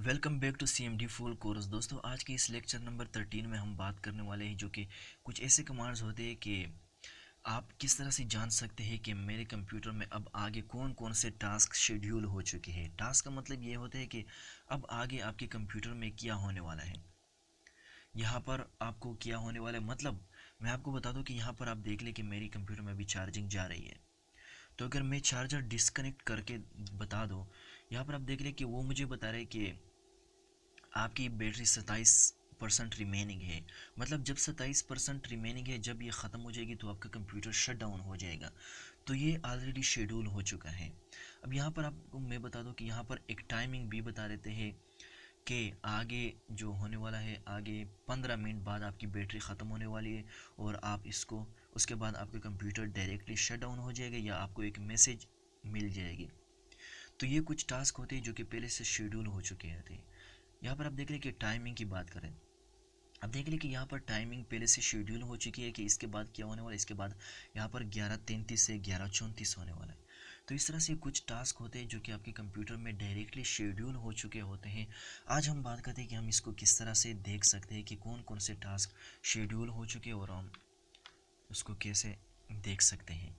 Welcome back to CMD full course. दोस्तों, आज के इस लेक्चर नंबर 13 में हम बात करने वाले हैं जो कि कुछ ऐसे कमांड्स होते हैं कि आप किस तरह से जान सकते हैं कि मेरे कंप्यूटर में अब आगे कौन कौन से टास्क शेड्यूल हो चुके हैं। टास्क का मतलब ये होता है कि अब आगे आपके कंप्यूटर में क्या होने वाला है। यहाँ पर आपको क्या होने वाला है मतलब मैं आपको बता दूँ कि यहाँ पर आप देख लें कि मेरी कंप्यूटर में अभी चार्जिंग जा रही है। तो अगर मैं चार्जर डिस्कनेक्ट करके बता दूँ, यहाँ पर आप देख लें कि वो मुझे बता रहे हैं कि आपकी बैटरी 27% रिमेनिंग है। मतलब जब 27% रिमेनिंग है, जब ये ख़त्म हो जाएगी तो आपका कंप्यूटर शट डाउन हो जाएगा। तो ये ऑलरेडी शेड्यूल हो चुका है। अब यहाँ पर आपको मैं बता दूँ कि यहाँ पर एक टाइमिंग भी बता देते हैं कि आगे जो होने वाला है, आगे 15 मिनट बाद आपकी बैटरी ख़त्म होने वाली है और आप इसको उसके बाद आपका कंप्यूटर डायरेक्टली शट डाउन हो जाएगा या आपको एक मैसेज मिल जाएगी। तो ये कुछ टास्क होते हैं जो कि पहले से शेड्यूल हो चुके थे। यहाँ पर आप देख रहे हैं कि टाइमिंग की बात करें, अब देख लें कि यहाँ पर टाइमिंग पहले से शेड्यूल हो चुकी है कि इसके बाद क्या होने वाला है। इसके बाद यहाँ पर 11:33 से 11:34 होने वाला है। तो इस तरह से कुछ टास्क होते हैं जो कि आपके कंप्यूटर में डायरेक्टली शेड्यूल हो चुके होते हैं। आज हम बात करते हैं कि हम इसको किस तरह से देख सकते हैं कि कौन कौन से टास्क शेड्यूल हो चुके हैं और हम उसको कैसे देख सकते हैं।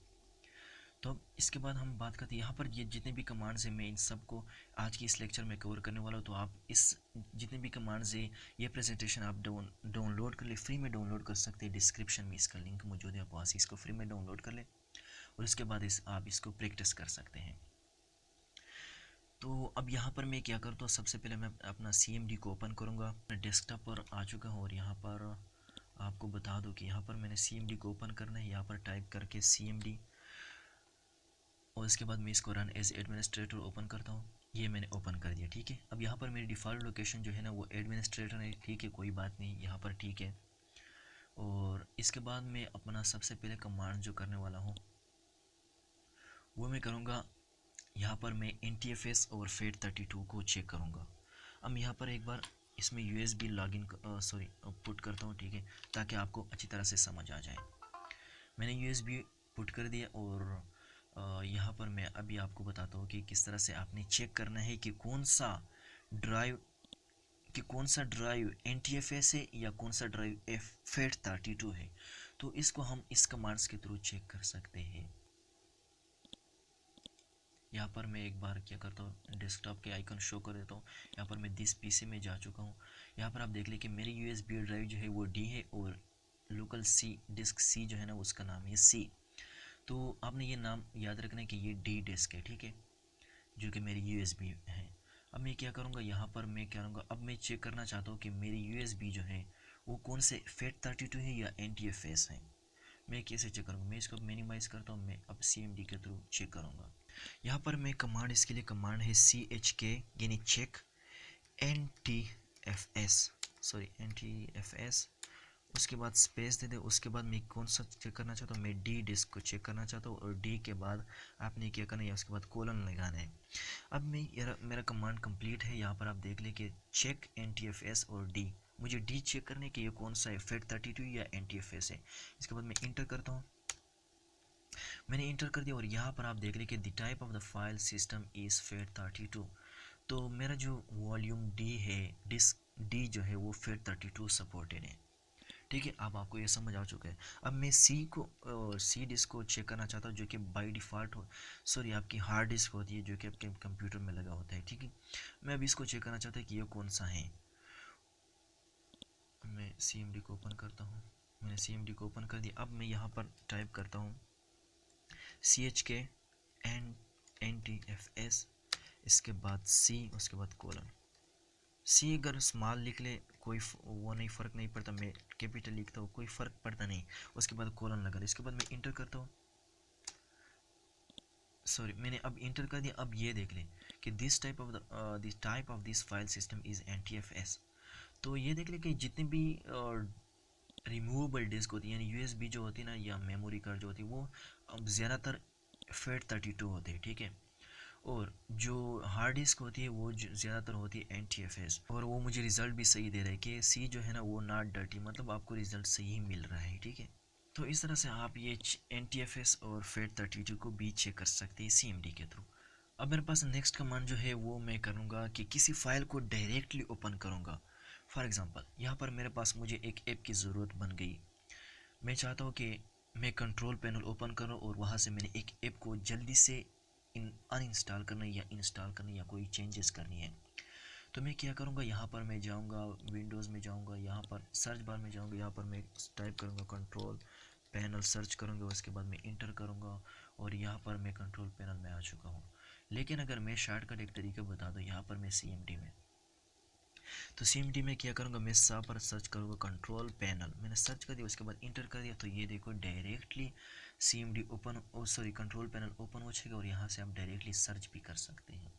तो अब इसके बाद हम बात करते हैं यहाँ पर ये जितने भी कमांड्स हैं, मैं इन सब को आज की इस लेक्चर में कवर करने वाला हूँ। तो आप इस जितने भी कमांड्स हैं, ये प्रेजेंटेशन आप डाउनलोड कर ले, फ्री में डाउनलोड कर सकते हैं। डिस्क्रिप्शन में इसका लिंक मौजूद है, आप वहाँ से इसको फ्री में डाउनलोड कर ले और इसके बाद आप इसको प्रैक्टिस कर सकते हैं। तो अब यहाँ पर मैं क्या करता हूँ, सबसे पहले मैं अपना CMD को ओपन करूँगा। मैं डेस्कटॉप पर आ चुका हूँ और यहाँ पर आपको बता दूँ कि यहाँ पर मैंने CMD को ओपन करना है। यहाँ पर टाइप करके CMD और इसके बाद मैं इसको रन एज एडमिनिस्ट्रेटर ओपन करता हूँ। ये मैंने ओपन कर दिया, ठीक है। अब यहाँ पर मेरी डिफ़ॉल्ट लोकेशन जो है ना वो एडमिनिस्ट्रेटर है, ठीक है, कोई बात नहीं, यहाँ पर ठीक है। और इसके बाद मैं अपना सबसे पहले कमांड जो करने वाला हूँ वो मैं करूँगा, यहाँ पर मैं NTFS और FAT32 को चेक करूँगा। अब यहाँ पर एक बार इसमें USB लॉगिन पुट करता हूँ, ठीक है, ताकि आपको अच्छी तरह से समझ आ जाए। मैंने USB पुट कर दिया और यहाँ पर मैं अभी आपको बताता हूँ कि किस तरह से आपने चेक करना है कि ड्राइव कौन सा ड्राइव NTFS है या कौन सा ड्राइव FAT32 है। तो इसको हम इस कमांड्स के थ्रू चेक कर सकते हैं। यहाँ पर मैं एक बार क्या करता हूँ, डेस्कटॉप के आइकन शो कर देता हूँ। यहाँ पर मैं दिस PC में जा चुका हूँ। यहाँ पर आप देख लें कि मेरी USB ड्राइव जो है वो D है और लोकल डिस्क C जो है ना उसका नाम है C। तो आपने ये नाम याद रखना है कि ये D डिस्क है, ठीक है, जो कि मेरी USB है। अब मैं क्या करूँगा, यहाँ पर मैं क्या करूँगा, अब मैं चेक करना चाहता हूँ कि मेरी USB जो है वो कौन से FAT32 है या NTFS है। मैं कैसे चेक करूँगा, मैं इसको मिनिमाइज़ करता हूँ, मैं अब CMD के थ्रू चेक करूँगा। यहाँ पर मैं कमांड, इसके लिए कमांड है CHK यानी चेक NTFS, उसके बाद स्पेस दे दे। उसके बाद मैं कौन सा चेक करना चाहता हूँ, मैं D डिस्क को चेक करना चाहता हूँ और D के बाद आपने क्या करना है, उसके बाद कोलन लगाना है। अब मेरा कमांड कंप्लीट है। यहाँ पर आप देख लें कि चेक NTFS और D, मुझे D चेक करने के ये कौन सा है, FAT32 या NTFS है। इसके बाद मैं इंटर करता हूँ। मैंने इंटर कर दिया और यहाँ पर आप देख लें कि the type of the file system is FAT32। तो मेरा जो वॉल्यूम D है, डिस्क D जो है वो FAT32 सपोर्टेड है, ठीक है। अब आपको ये समझ आ चुका है। अब मैं C डिस्क को चेक करना चाहता हूँ, जो कि बाय डिफ़ॉल्ट आपकी हार्ड डिस्क होती है जो कि आपके कंप्यूटर में लगा होता है, ठीक है। मैं अब इसको चेक करना चाहता हूँ कि ये कौन सा है। मैं CMD को ओपन करता हूँ। मैंने CMD को ओपन कर दिया। अब मैं यहाँ पर टाइप करता हूँ CHK NTFS, इसके बाद C, उसके बाद कोलन। C अगर स्मॉल लिख ले कोई वो नहीं, फ़र्क नहीं पड़ता। मैं कैपिटल लिखता हूँ, कोई फ़र्क पड़ता नहीं। उसके बाद कोलन लगा, इसके बाद मैं इंटर करता हूँ। मैंने अब इंटर कर दिया। अब ये देख लें कि this type of this file system is NTFS। तो ये देख लें कि जितने भी रिमूवेबल डिस्क होती है यानी USB जो होती है ना या मेमोरी कार्ड जो होती है वो अब ज़्यादातर FAT32 होते हैं, ठीक है। और जो हार्ड डिस्क होती है वो ज़्यादातर होती है NTFS। और वो मुझे रिज़ल्ट भी सही दे रहा है कि C जो है ना वो नॉट डर्टी, मतलब आपको रिज़ल्ट सही मिल रहा है, ठीक है। तो इस तरह से आप ये NTFS और FAT32 को भी चेक कर सकते हैं CMD के थ्रू। अब मेरे पास नेक्स्ट कमांड जो है वो मैं करूँगा कि किसी फ़ाइल को डायरेक्टली ओपन करूँगा। फॉर एग्ज़ाम्पल यहाँ पर मेरे पास मुझे एक ऐप की ज़रूरत बन गई। मैं चाहता हूँ कि मैं कंट्रोल पैनल ओपन करूँ और वहाँ से मैंने एक ऐप को जल्दी से अनइंस्टॉल करना या इंस्टॉल करनी या कोई चेंजेस करनी है। तो मैं क्या करूँगा, यहाँ पर मैं जाऊँगा, विंडोज़ में जाऊँगा, यहाँ पर सर्च बार में जाऊँगा, यहाँ पर मैं टाइप करूँगा कंट्रोल पैनल, सर्च करूँगा, उसके बाद मैं इंटर करूँगा और यहाँ पर मैं कंट्रोल पैनल में आ चुका हूँ। लेकिन अगर मैं शॉर्टकट एक तरीका बता दूँ, यहाँ पर मैं CMD में, तो CMD में क्या करूँगा, मैं यहाँ पर सर्च करूँगा कंट्रोल पैनल, मैंने सर्च कर दिया, उसके बाद इंटर कर दिया, तो ये देखो directly CMD open, sorry control panel open हो जाएगा और यहाँ से आप डायरेक्टली सर्च भी कर सकते हैं।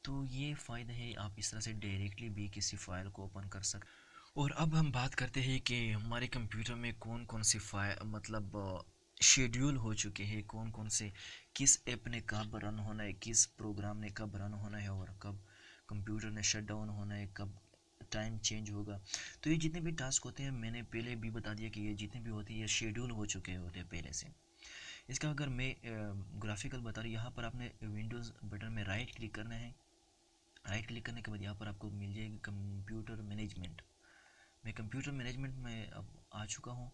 तो ये फ़ायदा है, आप इस तरह से डायरेक्टली भी किसी फ़ाइल को ओपन कर सकते। और अब हम बात करते हैं कि हमारे कंप्यूटर में कौन कौन सी फाइल मतलब शेड्यूल हो चुके हैं, कौन कौन से किस ऐप ने कब रन होना है, किस प्रोग्राम ने कब रन होना है और कब कंप्यूटर ने शट डाउन होना है, कब टाइम चेंज होगा। तो ये जितने भी टास्क होते हैं, मैंने पहले भी बता दिया कि ये जितने भी होते हैं ये शेड्यूल हो चुके होते हैं पहले से। इसका अगर मैं ग्राफिकल बता रही, यहाँ पर आपने विंडोज़ बटन में राइट क्लिक करना है। राइट क्लिक करने के बाद यहाँ पर आपको मिल जाएगी कंप्यूटर मैनेजमेंट। मैं कंप्यूटर मैनेजमेंट में अब आ चुका हूँ।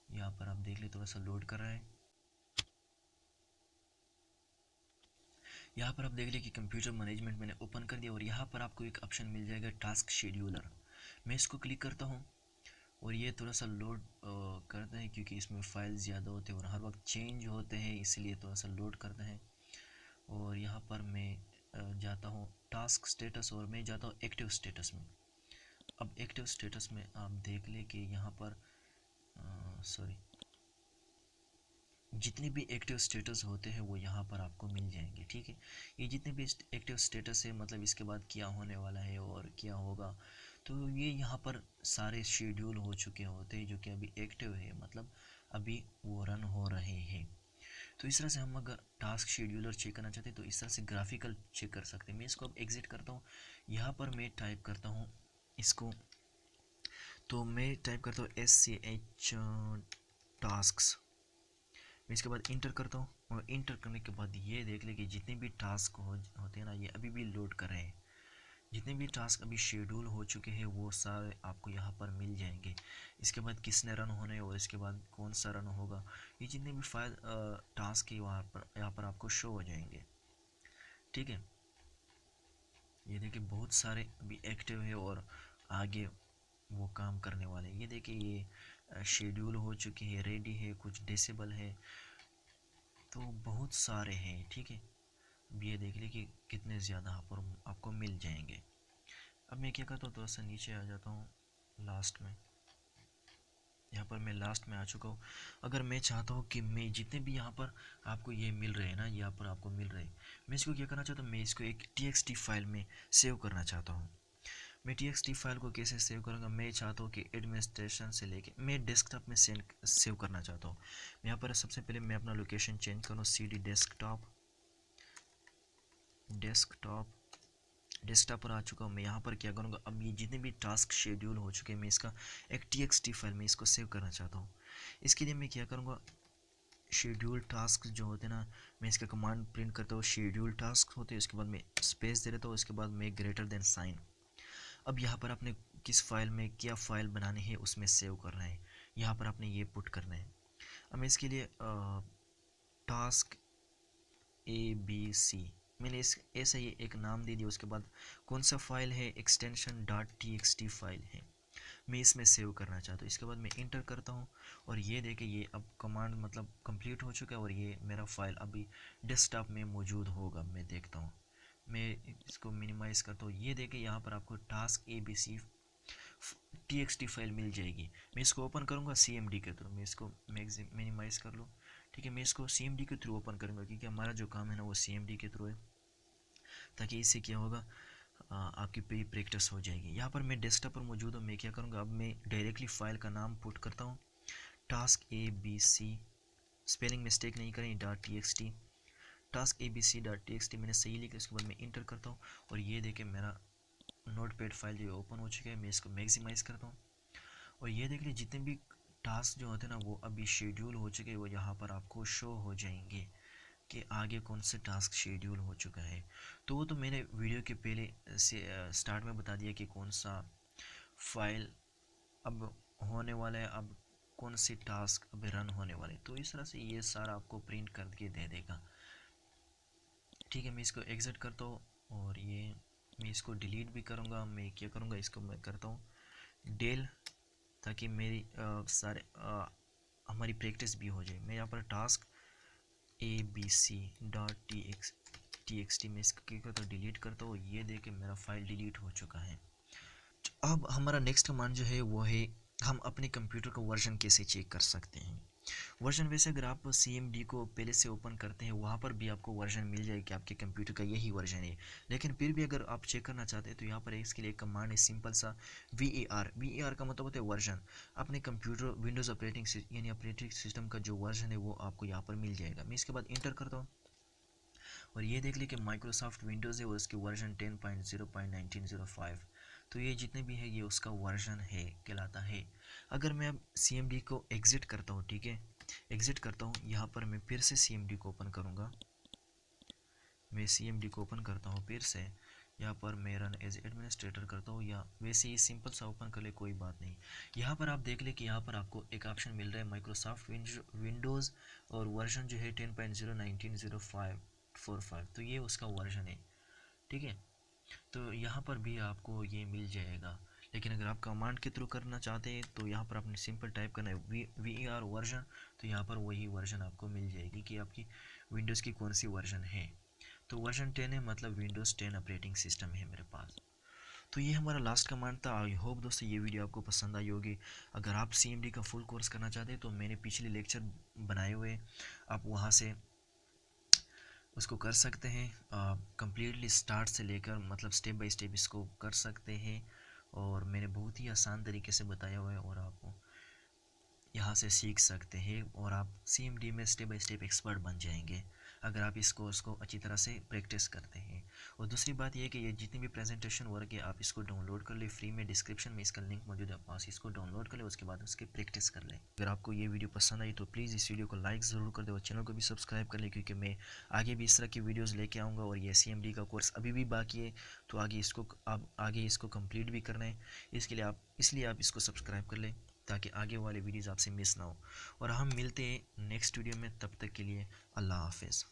यहाँ पर आप देख ले, थोड़ा सा लोड कर रहा है। यहाँ पर आप देख ले कि कंप्यूटर मैनेजमेंट मैंने ओपन कर दिया और यहाँ पर आपको एक ऑप्शन मिल जाएगा टास्क शेड्यूलर। मैं इसको क्लिक करता हूँ और ये थोड़ा सा लोड करता है क्योंकि इसमें फाइल ज़्यादा होते हैं और हर वक्त चेंज होते हैं, इसलिए थोड़ा सा लोड करता है। और यहाँ पर मैं जाता हूँ टास्क स्टेटस और मैं जाता हूँ एक्टिव स्टेटस में। अब एक्टिव स्टेटस में आप देख ले कि यहाँ पर सॉरी, जितने भी एक्टिव स्टेटस होते हैं वो यहाँ पर आपको मिल जाएंगे। ठीक है, ये जितने भी एक्टिव स्टेटस है मतलब इसके बाद क्या होने वाला है और क्या होगा, तो ये यहाँ पर सारे शेड्यूल हो चुके होते हैं जो कि अभी एक्टिव है, मतलब अभी वो रन हो रहे हैं। तो इस तरह से हम अगर टास्क शेड्यूलर चेक करना चाहते हैं तो इस तरह से ग्राफिकल चेक कर सकते हैं। मैं इसको अब एग्जिट करता हूँ, यहाँ पर मैं टाइप करता हूँ इसको, तो मैं टाइप करता हूँ SCH टास्क। मैं इसके बाद इंटर करता हूँ और इंटर करने के बाद ये देख ले कि जितने भी टास्क होते हैं ना, ये अभी भी लोड कर रहे हैं। जितने भी टास्क अभी शेड्यूल हो चुके हैं वो सारे आपको यहाँ पर मिल जाएंगे। इसके बाद किसने रन होने हैं और इसके बाद कौन सा रन होगा, ये जितने भी फाइल टास्क है वहाँ पर यहाँ पर आपको शो हो जाएंगे। ठीक है, ये देखिए बहुत सारे अभी एक्टिव है और आगे वो काम करने वाले हैं। ये देखिए ये शेड्यूल हो चुके हैं, रेडी है, कुछ डिसेबल है, तो बहुत सारे हैं। ठीक है, अब ये देख लीजिए कि कितने ज़्यादा यहाँ पर आपको मिल जाएंगे। अब मैं क्या करता हूँ, थोड़ा सा नीचे आ जाता हूँ लास्ट में। यहाँ पर मैं लास्ट में आ चुका हूँ। अगर मैं चाहता हूँ कि मैं जितने भी यहाँ पर आपको ये मिल रहे हैं ना, यहाँ पर आपको मिल रहे हैं, मैं इसको क्या करना चाहता हूँ, मैं इसको एक TXT फाइल में सेव करना चाहता हूँ। मैं TXT फाइल को कैसे सेव करूँगा, मैं चाहता हूँ कि एडमिनिस्ट्रेशन से लेके मैं डेस्कटॉप में सेव करना चाहता हूँ। यहाँ पर सबसे पहले मैं अपना लोकेशन चेंज करूँ, CD डेस्कटॉप, डेस्कटॉप पर आ चुका हूँ। मैं यहाँ पर क्या करूँगा, अब ये जितने भी टास्क शेड्यूल हो चुके हैं मैं इसका एक TXT फाइल में इसको सेव करना चाहता हूँ। इसके लिए मैं क्या करूँगा, शेड्यूल टास्क जो होते हैं ना, मैं इसका कमांड प्रिंट करता हूँ, शेड्यूल टास्क होते हैं, उसके बाद मैं स्पेस दे देता हूँ, उसके बाद मैं ग्रेटर देन साइन। अब यहाँ पर आपने किस फाइल में क्या फ़ाइल बनानी है उसमें सेव करना है, यहाँ पर आपने ये पुट करना है। अब मैं इसके लिए टास्क ABC, मैंने इस ऐसा ही एक नाम दे दिया। उसके बाद कौन सा फाइल है, एक्सटेंशन .txt फाइल है, मैं इसमें सेव करना चाहता हूँ। इसके बाद मैं इंटर करता हूँ और ये देखिए ये अब कमांड मतलब कंप्लीट हो चुका है और ये मेरा फाइल अभी डेस्कटॉप में मौजूद होगा। मैं देखता हूँ, मैं इसको मिनिमाइज़ करता हूँ। ये देखिए यहाँ पर आपको टास्क ABC TXT फाइल मिल जाएगी। मैं इसको ओपन करूँगा CMD के थ्रू, मैं इसको मिनिमाइज़ कर लूँ। ठीक है, मैं इसको CMD के थ्रू ओपन करूँगा क्योंकि हमारा जो काम है ना वो CMD के थ्रू है, ताकि इससे क्या होगा, आपकी प्री प्रैक्टिस हो जाएगी। यहाँ पर मैं डेस्कटॉप पर मौजूद हूँ। मैं क्या करूँगा, अब मैं डायरेक्टली फ़ाइल का नाम पुट करता हूँ, टास्क ABC, स्पेलिंग मिस्टेक नहीं करें, .txt, टास्क ABC.txt मैंने सही लिखा। उसके बाद मैं इंटर करता हूँ और ये देखिए मेरा नोटपैड फाइल जो ओपन हो चुका है। मैं इसको मैक्सिमाइज़ करता हूँ और ये देख लीजिए जितने भी टास्क जो होते हैं ना वो अभी शेड्यूल हो चुके हैं वो यहाँ पर आपको शो हो जाएंगे। कि आगे कौन से टास्क शेड्यूल हो चुका है। तो वो तो मैंने वीडियो के पहले से स्टार्ट में बता दिया कि कौन सा फाइल अब होने वाला है, अब कौन से टास्क अब रन होने वाले। तो इस तरह से ये सारा आपको प्रिंट करके दे देगा। ठीक है, मैं इसको एग्जिट करता हूँ और ये मैं इसको डिलीट भी करूँगा। मैं क्या करूँगा, इसको मैं करता हूँ डेल, ताकि मेरी सारे हमारी प्रैक्टिस भी हो जाए। मैं यहाँ पर टास्क abc.txt में इसको क्या करता हूँ, डिलीट करता हूँ। ये देख मेरा फाइल डिलीट हो चुका है। अब हमारा नेक्स्ट कमांड जो है वो है हम अपने कंप्यूटर का वर्जन कैसे चेक कर सकते हैं। वर्जन वैसे अगर आप CMD को पहले से ओपन करते हैं वहाँ पर भी आपको वर्जन मिल जाएगी कि आपके कंप्यूटर का यही वर्जन है। लेकिन फिर भी अगर आप चेक करना चाहते हैं तो यहाँ पर इसके लिए एक कमांड है सिंपल सा VAR का मतलब होता है वर्जन। अपने कंप्यूटर विंडोज़ ऑपरेटिंग यानी ऑपरेटिंग सिस्टम का जो वर्जन है वो आपको यहाँ पर मिल जाएगा। मैं इसके बाद इंटर करता हूँ और ये देख ली कि माइक्रोसॉफ्ट विंडोज़ है और उसकी वर्जन 10.0.1905। तो ये जितने भी है ये उसका वर्जन है कहलाता है। अगर मैं अब CMD को एग्ज़िट करता हूँ, ठीक है, एग्ज़िट करता हूँ, यहाँ पर मैं फिर से CMD को ओपन करूँगा। मैं CMD को ओपन करता हूँ फिर से, यहाँ पर मैं रन एज एडमिनिस्ट्रेटर करता हूँ, या वैसे ही सिंपल सा ओपन कर ले, कोई बात नहीं। यहाँ पर आप देख ले कि यहाँ पर आपको एक ऑप्शन मिल रहा है माइक्रोसॉफ्ट विंडोज़ और वर्जन जो है 10.0.190545। तो ये उसका वर्जन है, ठीक है। तो यहाँ पर भी आपको ये मिल जाएगा। लेकिन अगर आप कमांड के थ्रू करना चाहते हैं तो यहाँ पर आपने सिंपल टाइप करना है VAR वर्जन। तो यहाँ पर वही वर्जन आपको मिल जाएगी कि आपकी विंडोज़ की कौन सी वर्जन है। तो वर्जन 10 है, मतलब विंडोज़ 10 ऑपरेटिंग सिस्टम है मेरे पास। तो ये हमारा लास्ट कमांड था। आई होप दोस्तों ये वीडियो आपको पसंद आई होगी। अगर आप CMD का फुल कोर्स करना चाहते हैं तो मैंने पिछले लेक्चर बनाए हुए, आप वहाँ से उसको कर सकते हैं। कम्प्लीटली स्टार्ट से लेकर मतलब स्टेप बाय स्टेप इसको कर सकते हैं। और मैंने बहुत ही आसान तरीके से बताया हुआ है और आप यहाँ से सीख सकते हैं और आप CMD में स्टेप बाय स्टेप एक्सपर्ट बन जाएंगे अगर आप इस कोर्स को अच्छी तरह से प्रैक्टिस करते हैं। और दूसरी बात यह कि ये जितनी भी प्रेजेंटेशन वर्क है आप इसको डाउनलोड कर ले फ्री में, डिस्क्रिप्शन में इसका लिंक मौजूद है, पास इसको डाउनलोड कर ले, उसके बाद उसकी प्रैक्टिस कर लें। अगर आपको ये वीडियो पसंद आई तो प्लीज़ इस वीडियो को लाइक ज़रूर कर दे और चैनल को भी सब्सक्राइब कर ले, क्योंकि मैं आगे भी इस तरह की वीडियोज़ लेके आऊँगा। और ये CMD का कोर्स अभी भी बाकी है, तो आगे इसको कम्प्लीट भी करना है। इसलिए आप इसको सब्सक्राइब कर लें ताकि आगे वाले वीडियोज़ आपसे मिस ना हो। और हम मिलते हैं नेक्स्ट वीडियो में, तब तक के लिए अल्लाह हाफ़िज़।